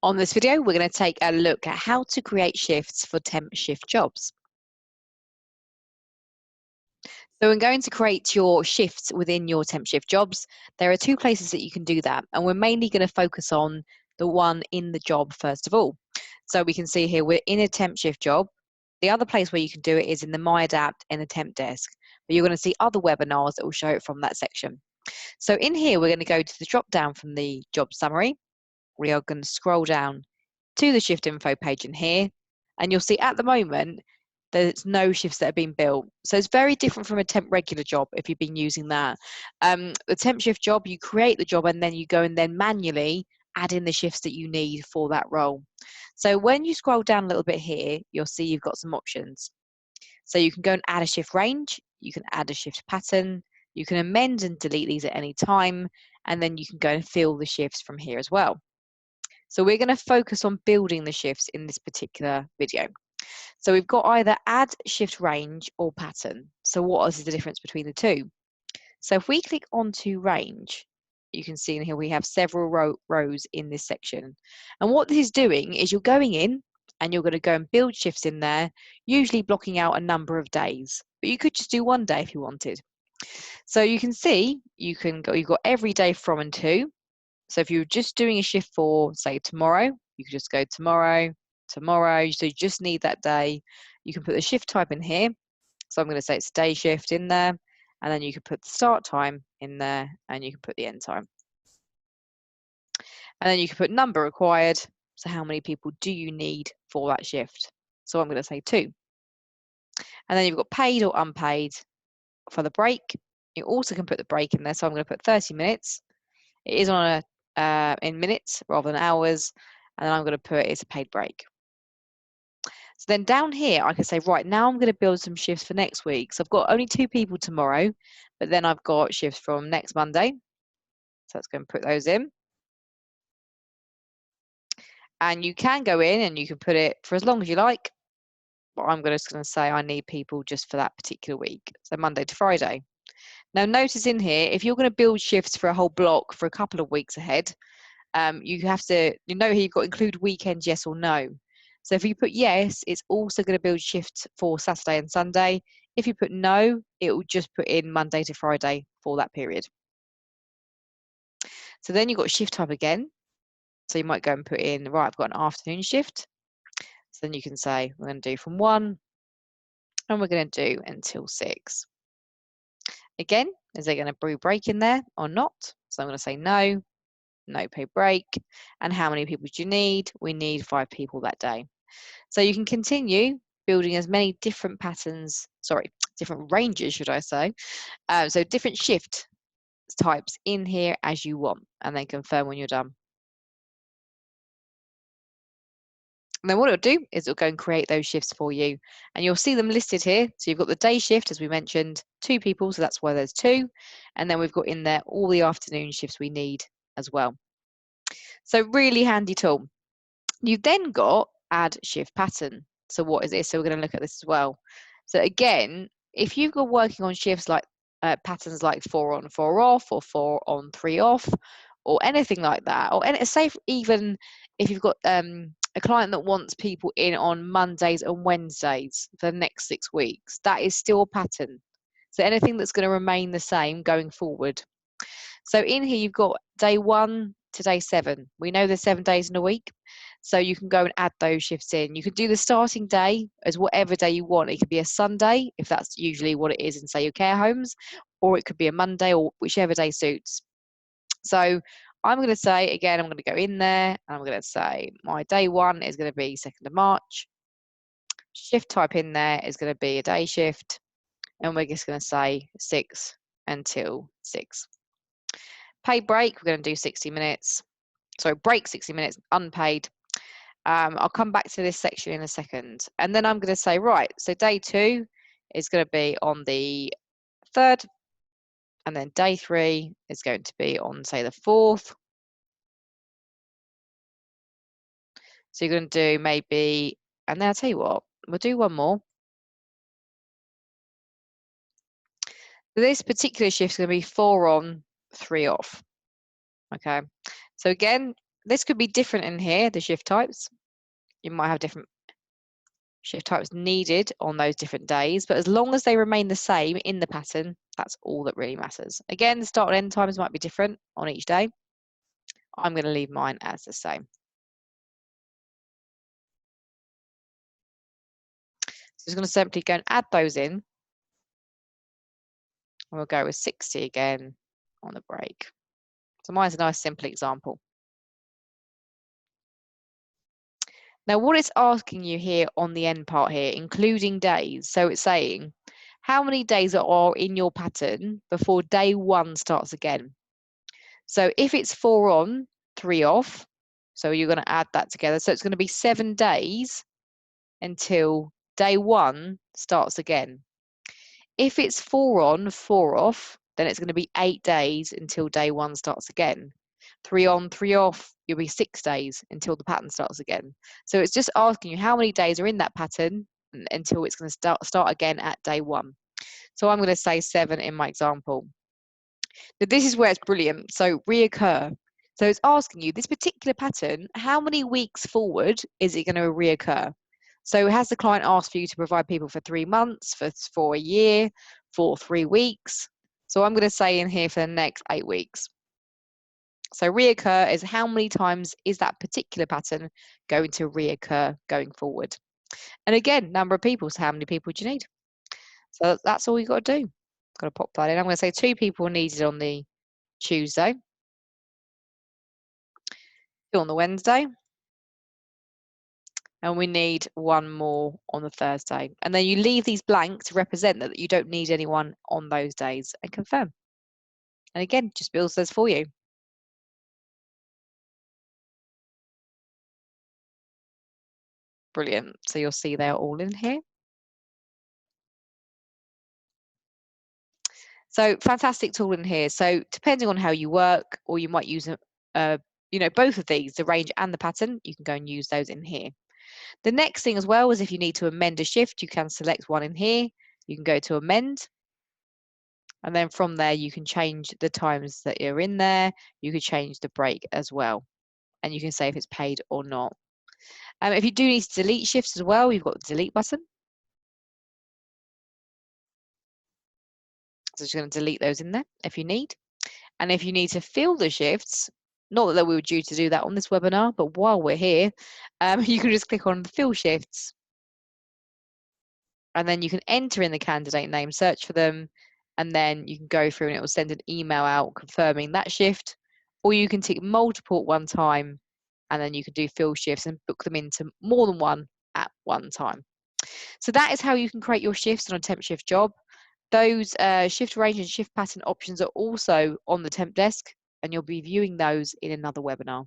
On this video, we're going to take a look at how to create shifts for temp shift jobs. So when going to create your shifts within your temp shift jobs, there are two places that you can do that. And we're mainly going to focus on the one in the job first of all. So we can see here we're in a temp shift job. The other place where you can do it is in the My Adapt in the temp desk. But you're going to see other webinars that will show it from that section. So in here, we're going to go to the drop down from the job summary. We are going to scroll down to the shift info page in here, and you'll see at the moment there's no shifts that have been built. So it's very different from a temp regular job if you've been using that. The temp shift job, you create the job and then you go and then manually add in the shifts that you need for that role. So when you scroll down a little bit here, you'll see you've got some options. So you can go and add a shift range, you can add a shift pattern, you can amend and delete these at any time, and then you can go and fill the shifts from here as well. So we're going to focus on building the shifts in this particular video. So we've got either add shift range or pattern. So what is the difference between the two? So if we click onto range, you can see in here we have several rows in this section. And what this is doing is you're going in and you're going to go and build shifts in there, usually blocking out a number of days. But you could just do one day if you wanted. So you can see you've got every day from and to. So if you're just doing a shift for, say, tomorrow, you can just go tomorrow, tomorrow. So you just need that day. You can put the shift type in here. So I'm going to say it's day shift in there. And then you can put the start time in there and you can put the end time. And then you can put number required. So how many people do you need for that shift? So I'm going to say 2. And then you've got paid or unpaid for the break. You also can put the break in there. So I'm going to put 30 minutes. It is on a in minutes rather than hours, and then I'm going to put it's a paid break. So then down here I can say, right, now I'm going to build some shifts for next week. So I've got only 2 people tomorrow, but then I've got shifts from next Monday, so let's go and put those in. And you can go in and you can put it for as long as you like, but I'm just going to say I need people just for that particular week, so Monday to Friday. Now notice in here, if you're going to build shifts for a whole block for a couple of weeks ahead, you have to, you know, here you've got include weekends, yes or no. So if you put yes, it's also going to build shifts for Saturday and Sunday. If you put no, it will just put in Monday to Friday for that period. So then you've got shift type again. So you might go and put in, right, I've got an afternoon shift. So then you can say, we're going to do from 1 and we're going to do until 6. Again, is there going to be a break in there or not? So I'm going to say no, no paid break. And how many people do you need? We need 5 people that day. So you can continue building as many different patterns, different ranges, should I say. So different shift types in here as you want, and then confirm when you're done. And then what it'll do is it'll go and create those shifts for you. And you'll see them listed here. So you've got the day shift, as we mentioned, 2 people, so that's why there's 2. And then we've got in there all the afternoon shifts we need as well. So really handy tool. You've then got add shift pattern. So what is this? So we're going to look at this as well. So again, if you've got working on shifts like patterns like 4 on, 4 off, or 4 on, 3 off, or anything like that, or say even if you've got a client that wants people in on Mondays and Wednesdays for the next 6 weeks, that is still a pattern. So anything that's going to remain the same going forward. So in here you've got day 1 to day 7. We know there's 7 days in a week. So you can go and add those shifts in. You can do the starting day as whatever day you want. It could be a Sunday, if that's usually what it is in, say, your care homes, or it could be a Monday, or whichever day suits. So I'm going to say, again, I'm going to go in there, and I'm going to say my day 1 is going to be 2nd of March. Shift type in there is going to be a day shift, and we're just going to say 6 until 6. Paid break, we're going to do 60 minutes. Sorry, break 60 minutes, unpaid. I'll come back to this section in a second. And then I'm going to say, right, so day 2 is going to be on the 3rd. And then day 3 is going to be on, say, the 4th. So you're going to do maybe, and then I'll tell you what, we'll do one more. This particular shift is going to be 4 on, 3 off. Okay. So again, This could be different in here, the shift types. You might have different shift types needed on those different days, but as long as they remain the same in the pattern, that's all that really matters. Again, the start and end times might be different on each day. I'm going to leave mine as the same. So I'm just going to simply go and add those in. And we'll go with 60 again on the break. So mine's a nice simple example. Now what it's asking you here on the end part here, including days. So it's saying how many days are in your pattern before day 1 starts again. So if it's 4 on, 3 off, so you're going to add that together. So it's going to be 7 days until day 1 starts again. If it's 4 on, 4 off, then it's going to be 8 days until day 1 starts again. 3 on, 3 off, you'll be 6 days until the pattern starts again. So it's just asking you how many days are in that pattern until it's going to start again at day 1. So I'm going to say 7 in my example. Now this is where it's brilliant. So reoccur. So it's asking you this particular pattern, how many weeks forward is it going to reoccur? So has the client asked for you to provide people for 3 months, for a year, for 3 weeks? So I'm going to say in here for the next 8 weeks. So reoccur is how many times is that particular pattern going to reoccur going forward? And again, number of people, so how many people do you need? So that's all you've got to do. Got to pop that in. I'm going to say 2 people needed on the Tuesday, 2 on the Wednesday, and we need 1 more on the Thursday. And then you leave these blank to represent that you don't need anyone on those days and confirm. And again, just builds those for you. Brilliant. So you'll see they're all in here. So fantastic tool in here. So depending on how you work, or you might use both of these, the range and the pattern, you can go and use those in here. The next thing as well is if you need to amend a shift, you can select one in here. You can go to amend. And then from there, you can change the times that you're in there. You could change the break as well. And you can say if it's paid or not. If you do need to delete shifts as well, you've got the delete button. So just going to delete those in there if you need. And if you need to fill the shifts, not that we were due to do that on this webinar, but while we're here, you can just click on the fill shifts. And then you can enter in the candidate name, search for them, and then you can go through and it will send an email out confirming that shift. Or you can tick multiple at one time, and then you can do fill shifts and book them into more than one at one time. So that is how you can create your shifts on a temp shift job. Those shift range and shift pattern options are also on the temp desk, and you'll be viewing those in another webinar.